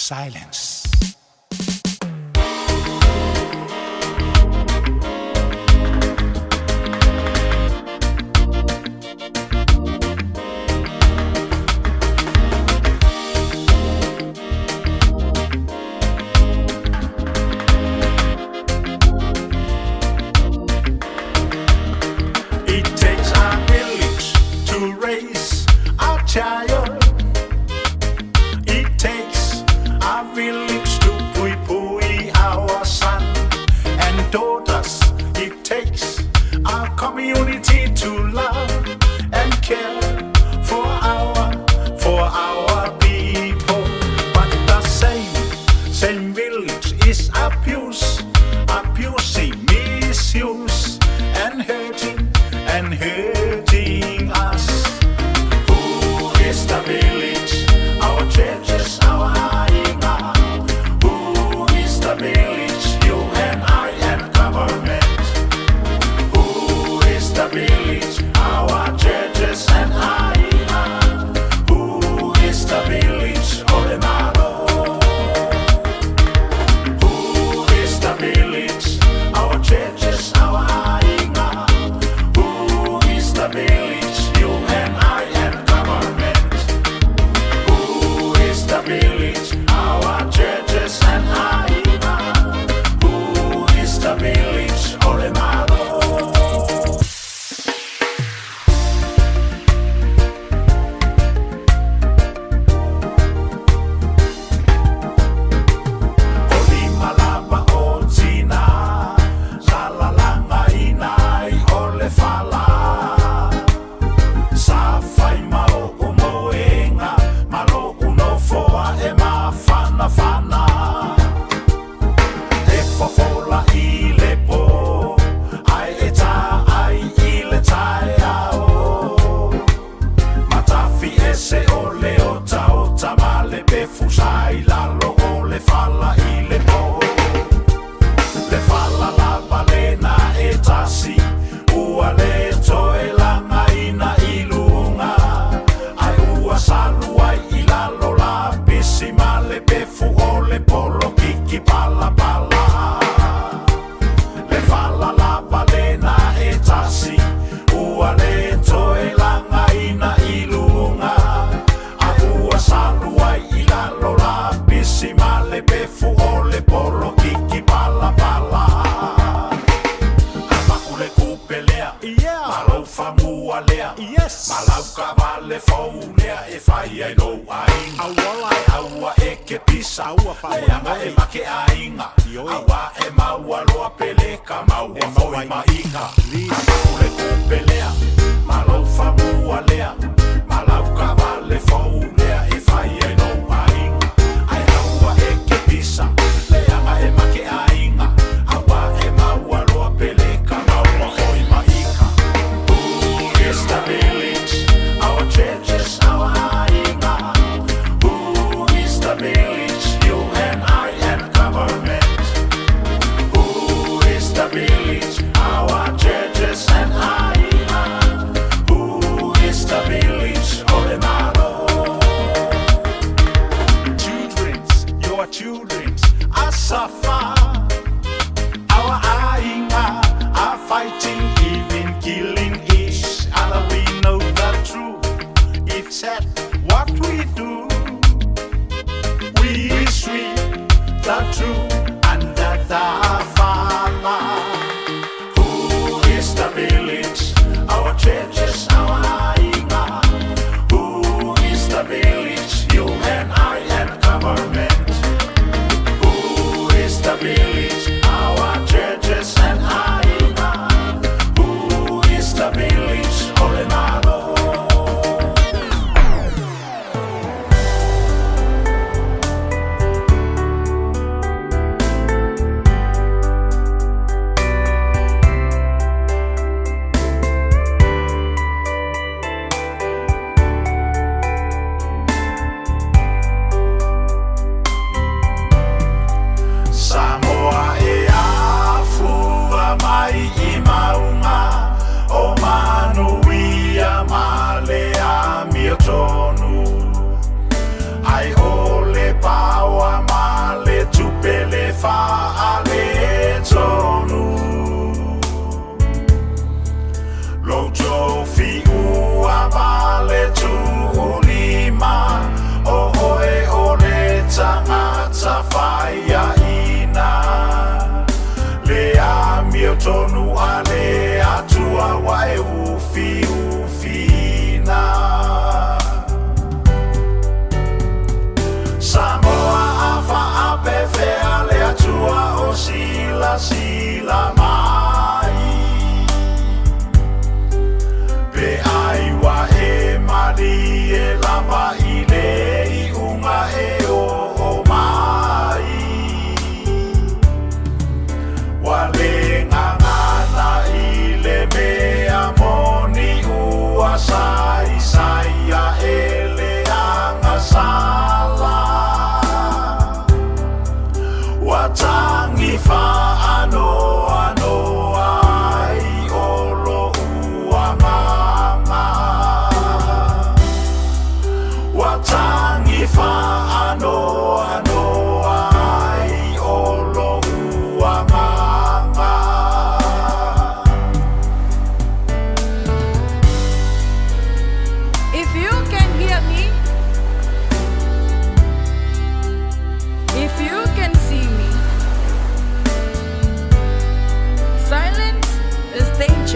silence. It takes a village to raise a child. It takes a village to pui our son and daughters. It takes a community to love and care for our people. But the same village is abusing, misuse and hurting us. Who is the village? Our churches, our ainga. Who is the village? You and I and government. Who is the village? Our churches and ainga. Who is the village? Olemaro. Who is the village? Our churches, our ainga. Who is the village? You and I and government. Who is the village? Our churches and ainga. Who is the village? Olemaro. Olimalaba otina, zalalanga inai ole fala. Safai maoku moenga, maloku no foa e mafana fana. E fofola i le po, ai e ta ai i le tai ao. Matafi ese o le ota ma le befu sai lalo o le fala i le po. Le fala la balena e tasi, ua le toe langa ina i lunga. Ai ua salu ai i lalo la bisi ma le befu o le polo kiki pala pala. Le fala la balena e tasi, ua le toe langa ina i lunga. Ai ua salu ai i lalo la bisi ma le befu o le polo kiki pala pala. Amakule kupelea, malau famua lea, malau kavale fou lea e fai ai no ainga. Ai aua e ke pisa, leanga e make ainga. Awa e maua loa peleka, maua foi mainga. Amakule kupelea, malau famua lea, malau kavale fou lea e fai ai no ainga. Ai aua e ke pisa, leanga e make ainga. Awa e maua loa peleka, maua foi mainga. Who is the village? Our churches, our ainga. Who is the village? You and I and government. Who is the village? Our churches and ainga. Who is the village? Olemaro. Children's, your children's are suffer. Our ainga are fighting, even killing each other. We know the truth. It's sad what we do. We sweep the truth under the fala. Who is the village? Our churches, our ainga. Who is the village? You and I and government. Who is the village? Our churches and ainga. Who is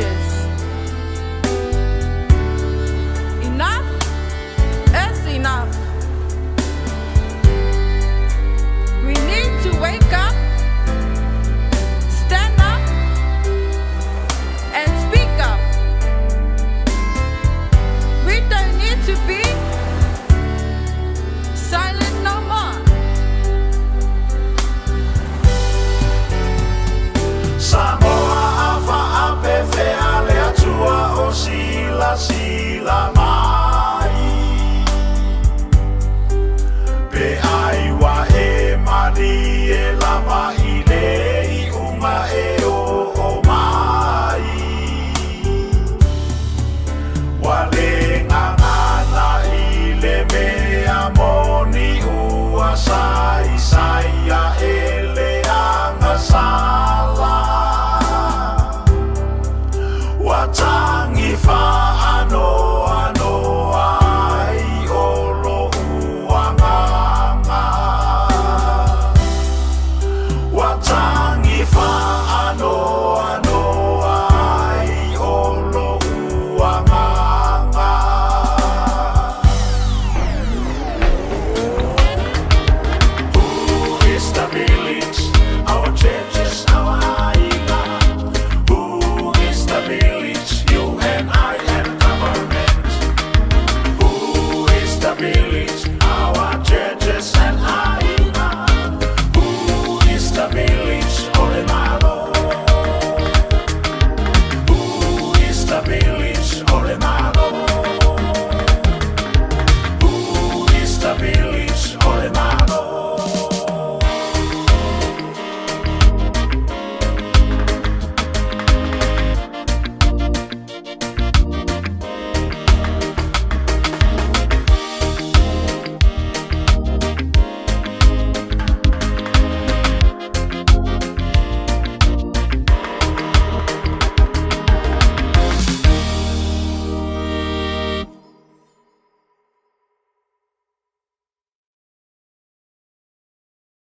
Bitches.